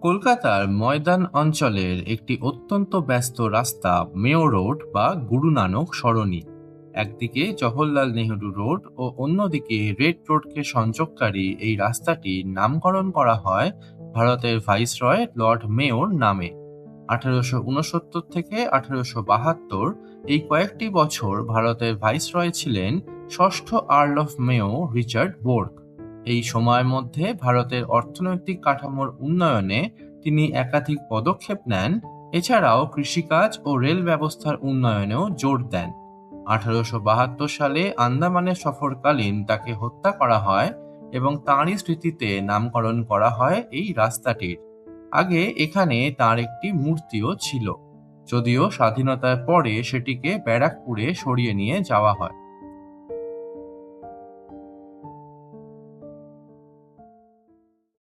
কলকাতার ময়দান অঞ্চলের একটি অত্যন্ত ব্যস্ত রাস্তা মেয়ো রোড বা গুরু নানক সরণি। একদিকে জওহরলাল নেহরু রোড ও অন্যদিকে রেড রোডকে সংযোগকারী এই রাস্তাটির নামকরণ করা হয় ভারতের ভাইসরয় লর্ড মেয়োর নামে। 1869 থেকে 1872 এই কয়েকটি বছর ভারতের ভাইসরয় ছিলেন ষষ্ঠ আর্ল অফ মেয়ো রিচার্ড বোর্ক। এই সময়ের মধ্যে ভারতের অর্থনৈতিক কাঠামোর উন্নয়নে তিনি একাধিক পদক্ষেপ নেন। এছাড়াও কৃষিকাজ ও রেল ব্যবস্থার উন্নয়নেও জোর দেন। 1872 সালে আন্দামানে সফরকালীন তাকে হত্যা করা হয় এবং তাঁরই স্মৃতিতে নামকরণ করা হয় এই রাস্তাটির। আগে এখানে তার একটি মূর্তিও ছিল, যদিও স্বাধীনতার পরে সেটিকে ব্যারাকপুরে সরিয়ে নিয়ে যাওয়া হয়।